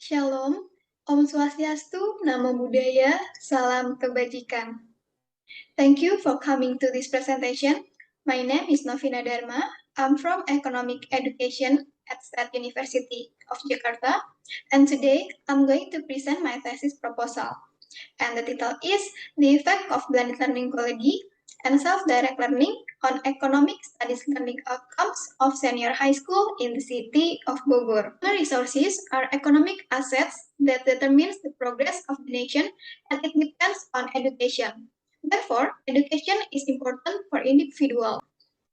Shalom, Om Swastiastu, Namo Buddhaya, Salam Kebajikan. Thank you for coming to this presentation. My name is Novina Dharma. I'm from Economic Education at State University of Jakarta, and today I'm going to present my thesis proposal. And the title is The Effect of Blended Learning Quality and Self-Direct Learning on Economic Studies Learning Outcomes of Senior High School in the city of Bogor. Human resources are economic assets that determines the progress of the nation, and it depends on education. Therefore, education is important for individuals.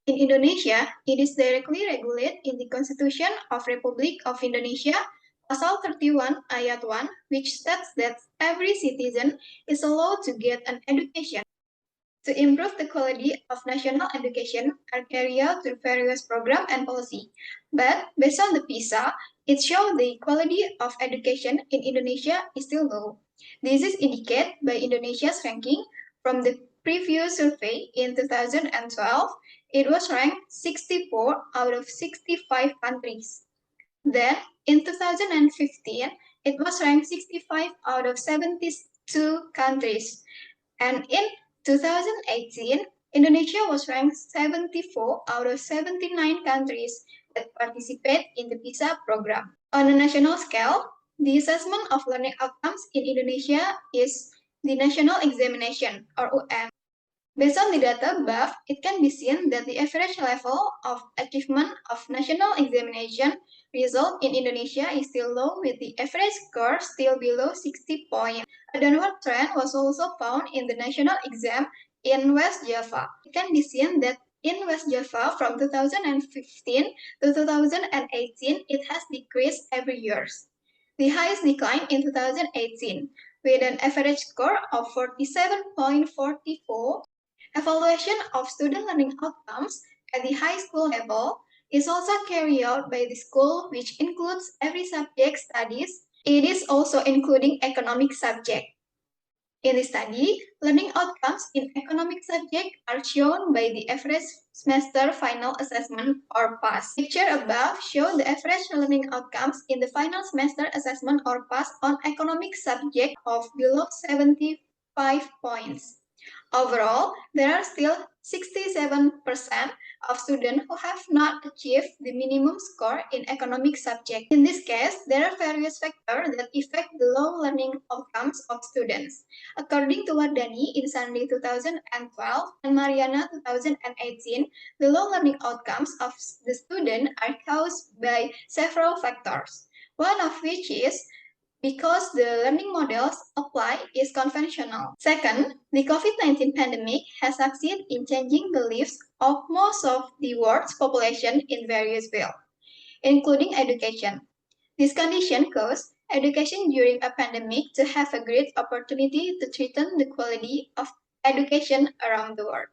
In Indonesia, it is directly regulated in the Constitution of Republic of Indonesia, Pasal 31 Ayat 1, which states that every citizen is allowed to get an education. To improve the quality of national education are carried out through various programs and policy. But based on the PISA, it shows the quality of education in Indonesia is still low. This is indicated by Indonesia's ranking from the previous survey in 2012. It was ranked 64 out of 65 countries. Then, in 2015, it was ranked 65 out of 72 countries. And in 2018, Indonesia was ranked 74 out of 79 countries that participate in the PISA program. On a national scale, the assessment of learning outcomes in Indonesia is the National Examination, or UN. Based on the data above, it can be seen that the average level of achievement of national examination result in Indonesia is still low, with the average score still below 60 points. A downward trend was also found in the national exam in West Java. It can be seen that in West Java from 2015 to 2018, it has decreased every year. The highest decline in 2018, with an average score of 47.44. Evaluation of student learning outcomes at the high school level is also carried out by the school, which includes every subject studies. It is also including economic subject. In the study, learning outcomes in economic subject are shown by the average semester final assessment or PAS. Picture above show the average learning outcomes in the final semester assessment or PAS on economic subject of below 75 points. Overall, there are still 67% of students who have not achieved the minimum score in economic subject. In this case, there are various factors that affect the low learning outcomes of students. According to Wardani in Sunday 2012 and Mariana 2018, the low learning outcomes of the student are caused by several factors, one of which is because the learning models applied is conventional. Second, the COVID-19 pandemic has succeeded in changing the lives of most of the world's population in various fields, including education. This condition caused education during a pandemic to have a great opportunity to threaten the quality of education around the world.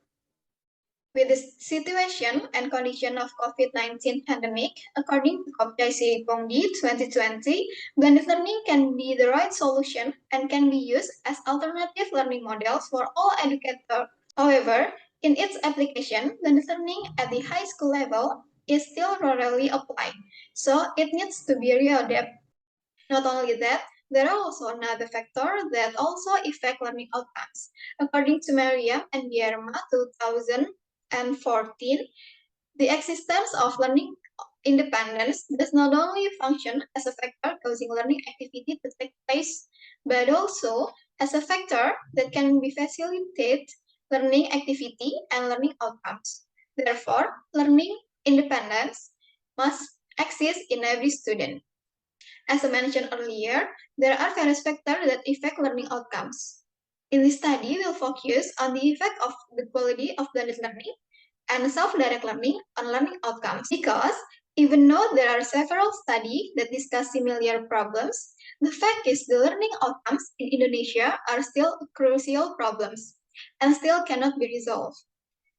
With the situation and condition of COVID-19 pandemic, according to Kopjai Siripongdi 2020, blended learning can be the right solution and can be used as alternative learning models for all educators. However, in its application, blended learning at the high school level is still rarely applied, so it needs to be readapted. Not only that, there are also another factor that also affect learning outcomes. According to Merriam and Bierma 2014, the existence of learning independence does not only function as a factor causing learning activity to take place, but also as a factor that can be facilitate learning activity and learning outcomes. Therefore, learning independence must exist in every student. As I mentioned earlier, there are various factors that affect learning outcomes. In this study, we'll focus on the effect of the quality of blended learning and self-direct learning on learning outcomes. Because even though there are several studies that discuss similar problems, the fact is the learning outcomes in Indonesia are still crucial problems and still cannot be resolved.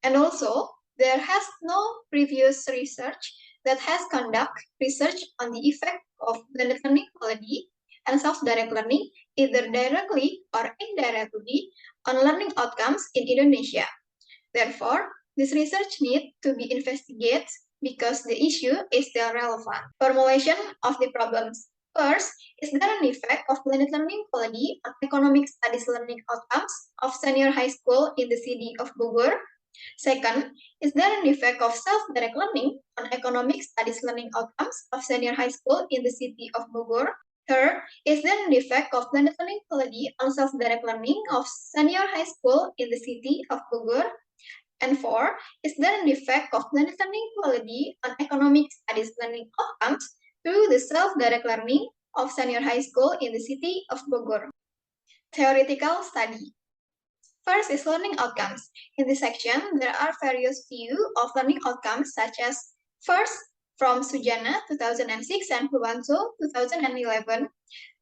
And also, there has no previous research that has conducted research on the effect of blended learning quality and self-direct learning, either directly or indirectly, on learning outcomes in Indonesia. Therefore, this research needs to be investigated because the issue is still relevant. Formulation of the problems. First, is there an effect of blended learning quality on economic studies learning outcomes of senior high school in the city of Bogor? Second, is there an effect of self-direct learning on economic studies learning outcomes of senior high school in the city of Bogor? Third, is there an effect of blended learning quality on self-direct learning of senior high school in the city of Bogor? And four, is there an effect of blended learning quality on economic studies learning outcomes through the self-direct learning of senior high school in the city of Bogor? Theoretical study. First is learning outcomes. In this section, there are various views of learning outcomes such as first, from Sujana 2006 and Purwanto 2011,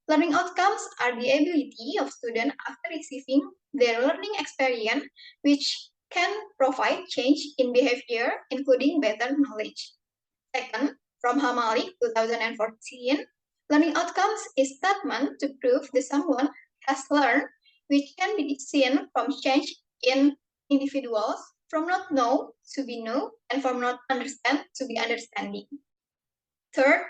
learning outcomes are the ability of students after receiving their learning experience which can provide change in behavior, including better knowledge. Second, from Hamalik 2014, learning outcomes is statement to prove that someone has learned, which can be seen from change in individuals from not know to be know and from not understand to be understanding. Third,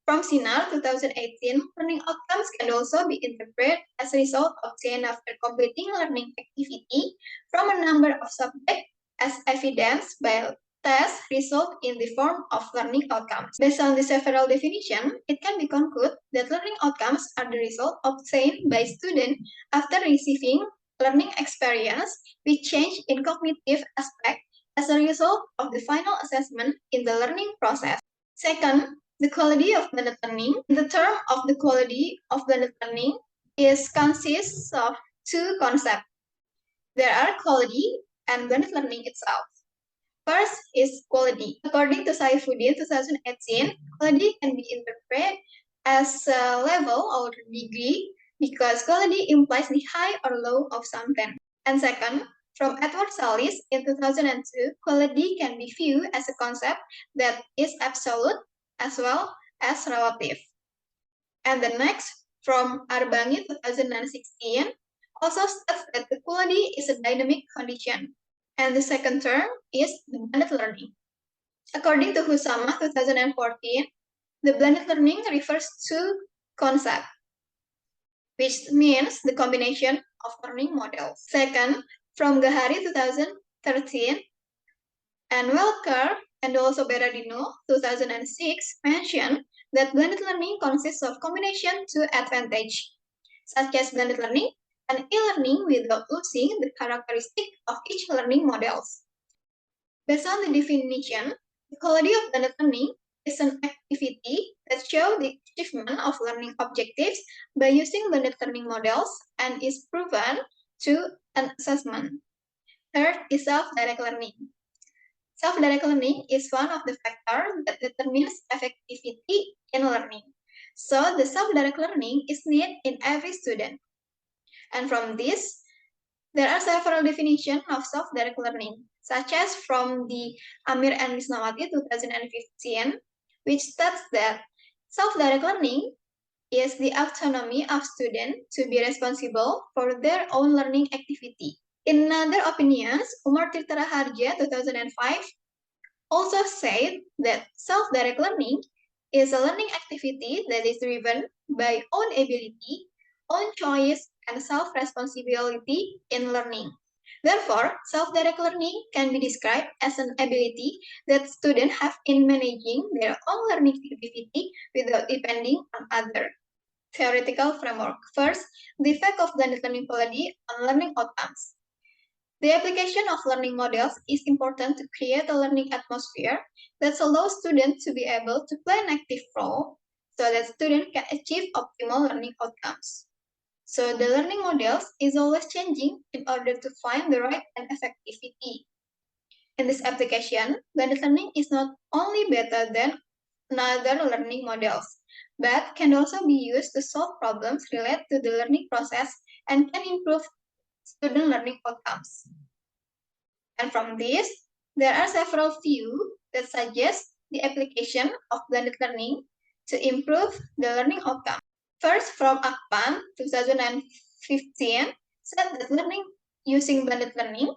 from Sinar 2018, learning outcomes can also be interpreted as a result obtained after completing learning activity from a number of subjects as evidenced by test result in the form of learning outcomes. Based on the several definitions, it can be concluded that learning outcomes are the result obtained by students after receiving learning experience with change in cognitive aspect as a result of the final assessment in the learning process. Second, the quality of blended learning. The term of the quality of blended learning consists of two concepts. There are quality and blended learning itself. First is quality. According to Saifuddin 2018, quality can be interpreted as a level or degree because quality implies the high or low of something. And second, from Edward Salis in 2002, quality can be viewed as a concept that is absolute as well as relative. And the next, from Arbangi 2016, also states that the quality is a dynamic condition. And the second term is the blended learning. According to Husama 2014, the blended learning refers to concept, which means the combination of learning models. Second, from Gahari 2013, and Welker and also Berardino 2006 mentioned that blended learning consists of combination to advantage, such as blended learning and e-learning without losing the characteristic of each learning models. Based on the definition, the quality of blended learning is an activity that shows the achievement of learning objectives by using blended learning models and is proven to an assessment. Third is self-direct learning. Self-direct learning is one of the factors that determines effectivity in learning. So the self-direct learning is needed in every student. And from this, there are several definitions of self-direct learning, such as from the Amir and Risnawati 2015, which states that self-direct learning is the autonomy of students to be responsible for their own learning activity. In other opinions, Umar Tirta Raharja 2005 also said that self-direct learning is a learning activity that is driven by own ability, own choice, and self-responsibility in learning. Therefore, self-direct learning can be described as an ability that students have in managing their own learning activity without depending on others. Theoretical framework. First, the effect of blended learning quality on learning outcomes. The application of learning models is important to create a learning atmosphere that allows students to be able to play an active role so that students can achieve optimal learning outcomes. So the learning models is always changing in order to find the right and effectivity. In this application, blended learning is not only better than other learning models, but can also be used to solve problems related to the learning process and can improve student learning outcomes. And from this, there are several views that suggest the application of blended learning to improve the learning outcome. First, from Akpan 2015, said that learning using blended learning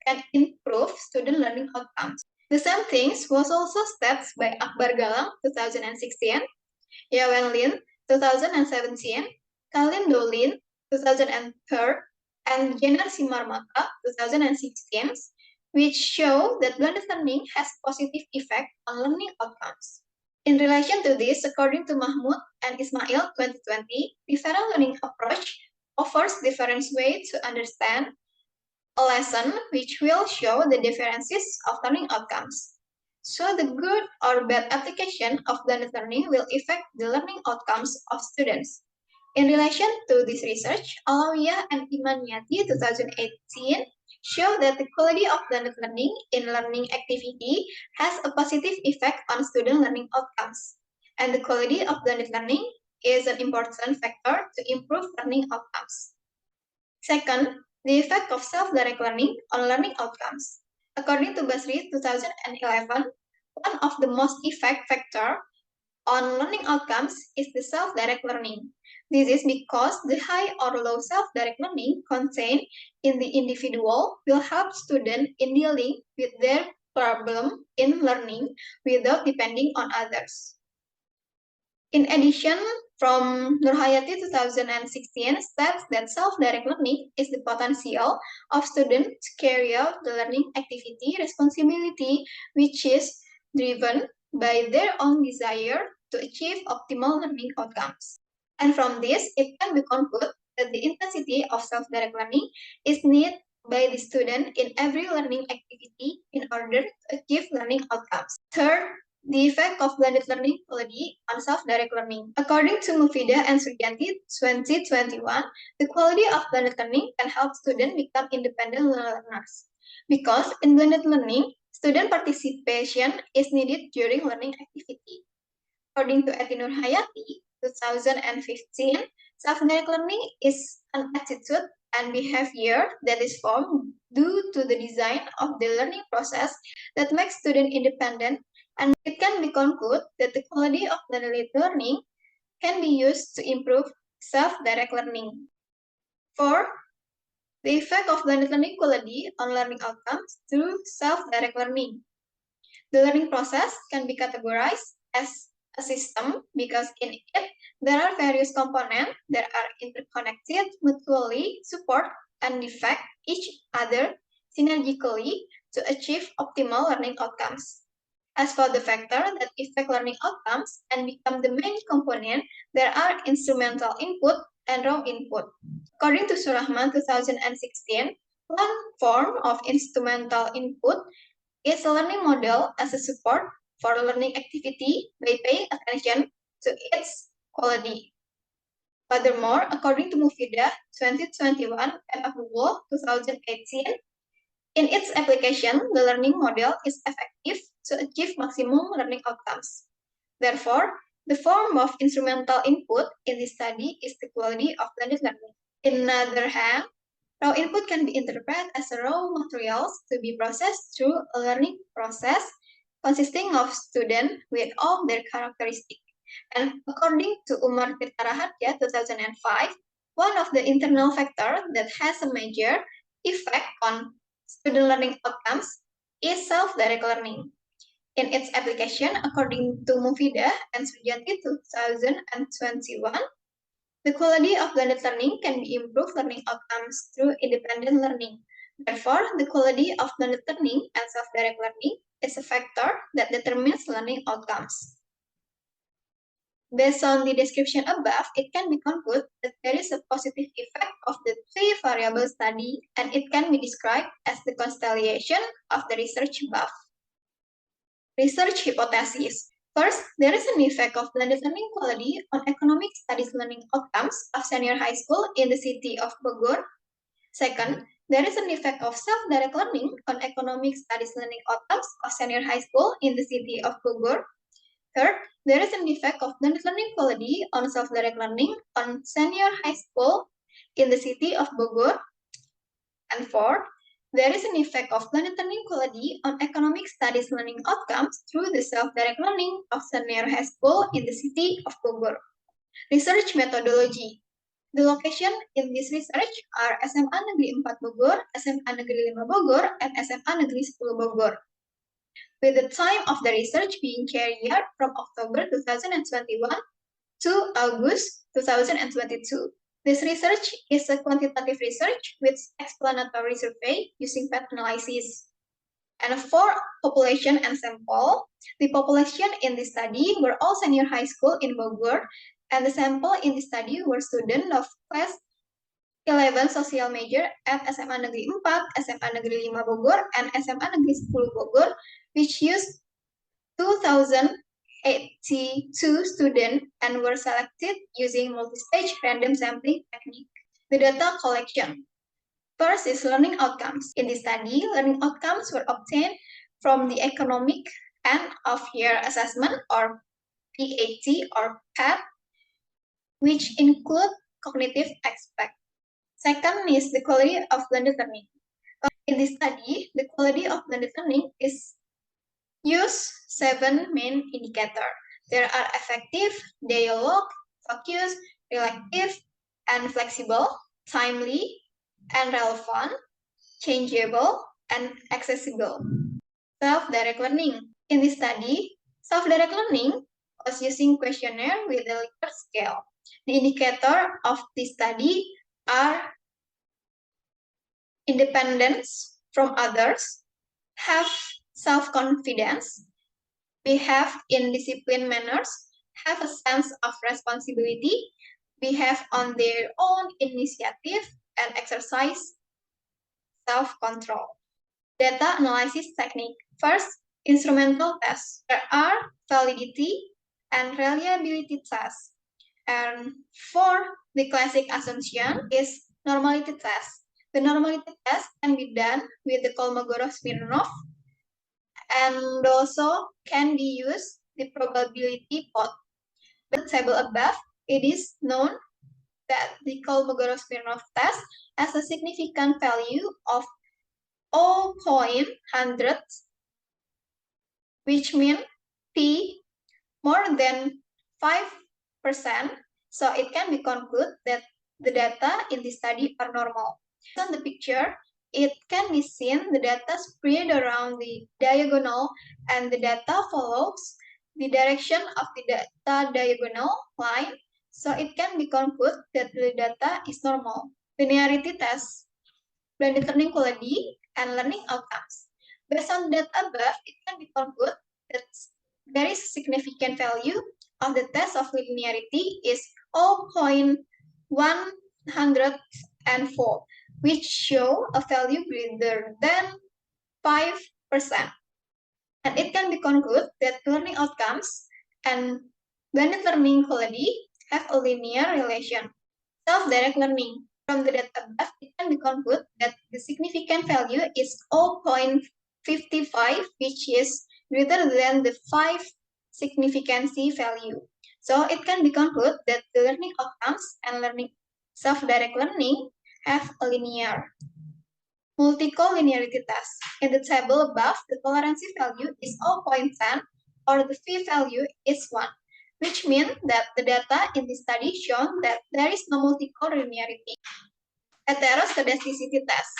can improve student learning outcomes. The same things was also stated by Akbar Galang 2016, Yawen Lin 2017, Kalin Dolin, 2003, and Jenner Simarmata, 2016, which show that blended learning has positive effect on learning outcomes. In relation to this, according to Mahmoud and Ismail 2020, different learning approach offers different ways to understand a lesson which will show the differences of learning outcomes. So the good or bad application of blended learning will affect the learning outcomes of students. In relation to this research, Alawiyah and Imaniati 2018 show that the quality of blended learning in learning activity has a positive effect on student learning outcomes. And the quality of blended learning is an important factor to improve learning outcomes. Second, the effect of self-direct learning on learning outcomes. According to Basri 2011, one of the most effect factor on learning outcomes is the self-direct learning. This is because the high or low self-direct learning contained in the individual will help students in dealing with their problem in learning without depending on others. In addition, from Nurhayati 2016 states that self-direct learning is the potential of students to carry out the learning activity responsibility which is driven by their own desire to achieve optimal learning outcomes. And from this, it can be concluded that the intensity of self-direct learning is needed by the student in every learning activity in order to achieve learning outcomes. Third, the effect of blended learning quality on self-direct learning. According to Mufidah and Suryanti 2021, the quality of blended learning can help students become independent learners. Because in blended learning, student participation is needed during learning activity. According to Eti Nurhayati 2015, self-direct learning is an attitude and behavior that is formed due to the design of the learning process that makes students independent, and it can be concluded that the quality of blended learning can be used to improve self-direct learning. 4. The effect of blended learning quality on learning outcomes through self-direct learning. The learning process can be categorized as a system because in it there are various components that are interconnected, mutually support and affect each other synergically to achieve optimal learning outcomes. As for the factor that affect learning outcomes and become the main component, there are instrumental input and raw input. According to Surahman 2016, one form of instrumental input is a learning model as a support for learning activity by paying attention to its quality. Furthermore, according to Mufidah 2021 and Abdullah 2018, in its application, the learning model is effective to achieve maximum learning outcomes. Therefore, the form of instrumental input in this study is the quality of blended learning. On the other hand, raw input can be interpreted as raw materials to be processed through a learning process consisting of students with all their characteristics. And according to Umar Tirtaraharja 2005, one of the internal factors that has a major effect on student learning outcomes is self-direct learning. In its application, according to Mufidah and Sujati 2021, the quality of blended learning can be improved learning outcomes through independent learning. Therefore, the quality of blended learning and self-direct learning is a factor that determines learning outcomes. Based on the description above, it can be concluded that there is a positive effect of the three-variable study, and it can be described as the constellation of the research above. Research hypothesis. First, there is an effect of blended learning quality on economic studies learning outcomes of senior high school in the city of Bogor. Second, there is an effect of self-direct learning on economic studies learning outcomes of senior high school in the city of Bogor. Third, there is an effect of blended learning quality on self-direct learning on senior high school in the city of Bogor. And fourth, there is an effect of blended learning quality on economic studies learning outcomes through the self-direct learning of senior high school in the city of Bogor. Research methodology. The location in this research are SMA Negeri 4 Bogor, SMA Negeri 5 Bogor, and SMA Negeri 10 Bogor. With the time of the research being carried out from October 2021 to August 2022. This research is a quantitative research with explanatory survey using path analysis. And for population and sample, the population in this study were all senior high school in Bogor, and the sample in this study were students of class 11 social major at SMA Negeri 4, SMA Negeri 5 Bogor, and SMA Negeri 10 Bogor, which used 2,082 students and were selected using multi-stage random sampling technique. The data collection. First is learning outcomes. In this study, learning outcomes were obtained from the economic end of year assessment or PAT or PAT, which include cognitive aspect. Second is the quality of blended learning. In this study, the quality of blended learning is use 7 main indicators. There are effective, dialogue, focus, reflective, and flexible, timely, and relevant, changeable, and accessible. Self-direct learning. In this study, self-direct learning was using questionnaire with a Likert scale. The indicator of this study are independence from others, have self-confidence, behave in disciplined manners, have a sense of responsibility, behave on their own initiative, and exercise self-control. Data analysis technique. First, instrumental tests. There are validity and reliability tests. And for the classic assumption is normality test. The normality test can be done with the Kolmogorov-Smirnov and also can be used the probability plot. The table above, it is known that the Kolmogorov-Smirnov test has a significant value of 0.100, which means P more than 5%, so it can be concluded that the data in this study are normal. On the picture, it can be seen the data spread around the diagonal and the data follows the direction of the data diagonal line, so it can be concluded that the data is normal. Linearity test, blended learning quality, and learning outcomes. Based on that above, it can be concluded that there is significant value of the test of linearity is 0.104, which show a value greater than 5%. And it can be concluded that learning outcomes and blended learning quality have a linear relation. Self-direct learning. From the data above, it can be concluded that the significant value is 0.55, which is greater than the 5 significancy value. So it can be concluded that the learning outcomes and learning self-direct learning have a linear. Multicollinearity test. In the table above, the tolerancy value is 0.10 or the p-value is 1, which means that the data in this study shown that there is no multicollinearity. Heteroscedasticity test.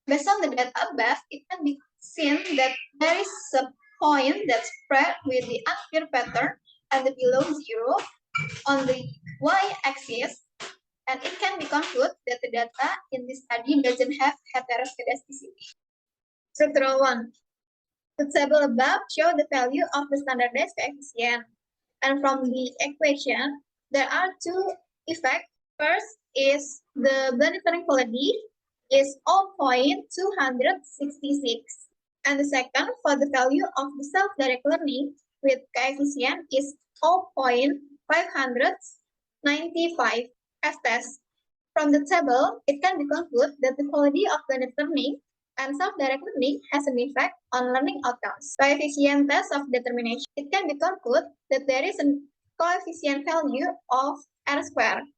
Based on the data above, it can be seen that there is a point that spread with the unclear pattern and the below zero on the y-axis, and it can be concluded that the data in this study doesn't have heteroscedasticity. Structural 1. The table above shows the value of the standardized coefficient. And from the equation, there are two effects. First is the blended learning quality is 0.266. And the second, for the value of the self-direct learning with coefficient is 0.595 as test. From the table, it can be concluded that the quality of blended learning and self-direct learning has an effect on learning outcomes. Coefficient test of determination. It can be concluded that there is a coefficient value of R squared,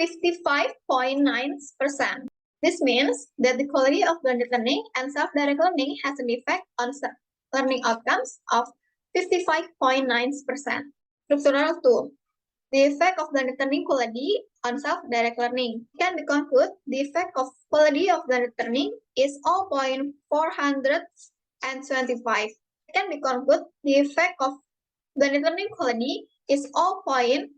55.9%. This means that the quality of blended learning and self-direct learning has an effect on learning outcomes of 55.9%. Structural 2. The effect of blended learning quality on self-direct learning. It can be concluded the effect of quality of blended learning is 0.425. It can be concluded the effect of blended learning quality is 0.5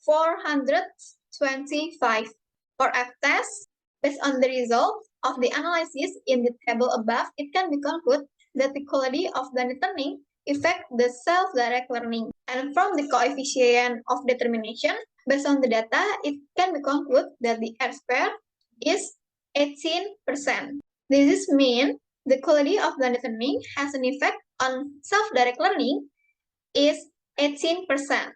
425. For F-test, based on the result of the analysis in the table above, it can be concluded that the quality of blended learning affect the self-direct learning. And from the coefficient of determination, based on the data, it can be concluded that the R-square is 18%. This means the quality of blended learning has an effect on self-direct learning is 18%.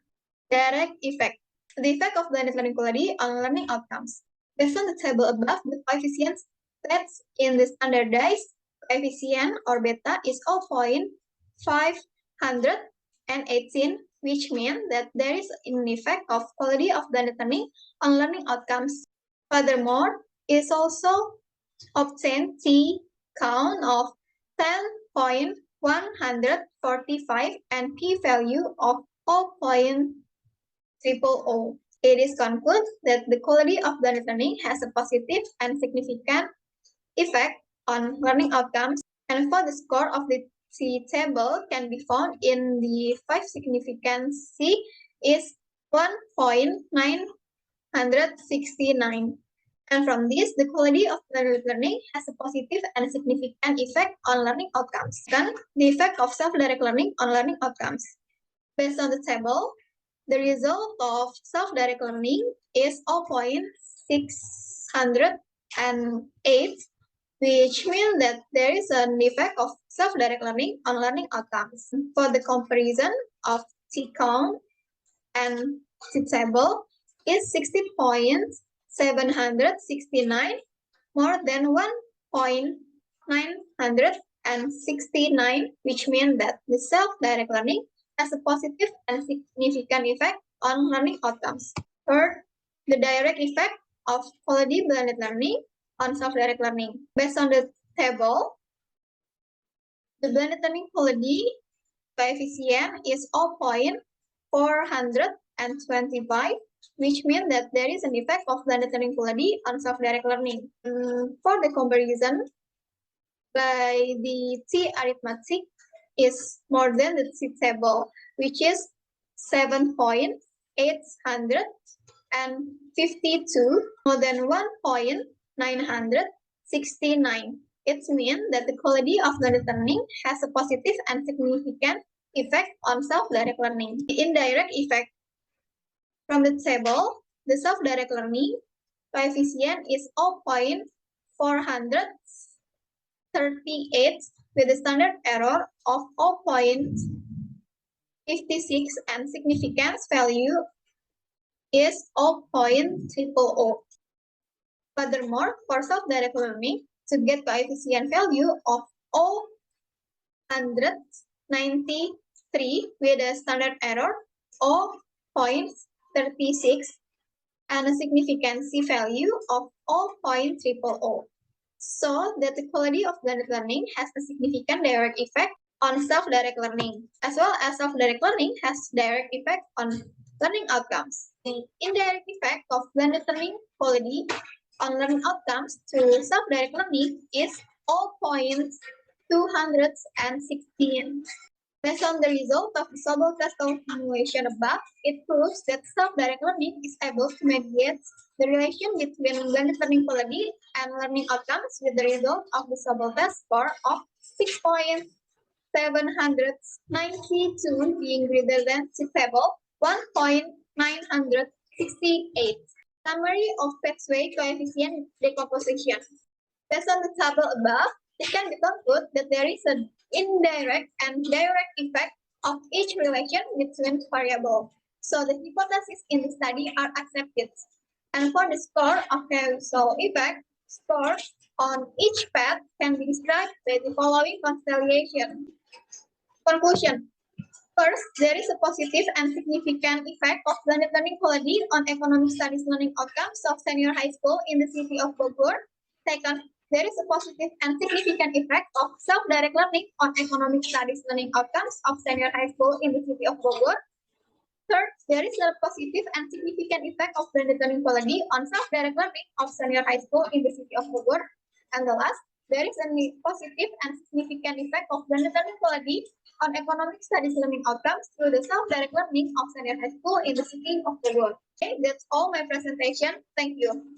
Direct effect. The effect of blended learning quality on learning outcomes. Based on the table above, the coefficients set in the standardized coefficient or beta is 0.518, which means that there is an effect of quality of blended learning on learning outcomes. Furthermore, it is also obtained t-count of 10.145 and p-value of 0.000. It is concluded that the quality of blended learning has a positive and significant effect on learning outcomes, and for the score of the t-table can be found in the 5 significance C is 1.969. And from this, the quality of blended learning has a positive and significant effect on learning outcomes. Then, the effect of self-direct learning on learning outcomes. Based on the table, the result of self-direct learning is 0.608, which means that there is an effect of self-direct learning on learning outcomes. For the comparison of t-count and t-table is 60.769 more than 1.969, which means that the self-direct learning has a positive and significant effect on learning outcomes. Third, the direct effect of quality blended learning on self-direct learning. Based on the table, the blended learning quality coefficient is 0.425, which means that there is an effect of blended learning quality on self-direct learning. For the comparison, by the t-arithmetic is more than the t-table, which is 7.852 more than 1.969. It means that the quality of blended learning has a positive and significant effect on self-direct learning. The indirect effect. From the table, the self-direct learning coefficient is 0.438 with a standard error of 0.56 and significance value is 0.000. Furthermore, for self-direct learning, to get coefficient value of 0.193 with a standard error of 0.36 and a significance value of 0.000. So that the quality of blended learning has a significant direct effect on self-direct learning, as well as self-direct learning has direct effect on learning outcomes. The indirect effect of blended learning quality on learning outcomes to self-direct learning is 0.216. Based on the result of the Sobel test continuation above, it proves that self-direct learning is able to mediate the relation between blended learning quality and learning outcomes with the result of the Sobel test score of 6.792 being greater than t-table 1.968. Summary of Pathway coefficient decomposition. Based on the table above, it can be concluded that there is an indirect and direct effect of each relation between variables. So the hypotheses in the study are accepted. And for the score of causal effect, scores on each path can be described by the following constellation. Conclusion. First, there is a positive and significant effect of blended learning quality on economic studies learning outcomes of senior high school in the city of Bogor. Second, there is a positive and significant effect of self-direct learning on economic studies learning outcomes of senior high school in the city of Bogor. Third, there is a positive and significant effect of blended learning quality on self-direct learning of senior high school in the city of Bogor. And the last, there is a positive and significant effect of blended learning quality on economic studies learning outcomes through the self-direct learning of senior high school in the city of the world. Okay, that's all my presentation. Thank you.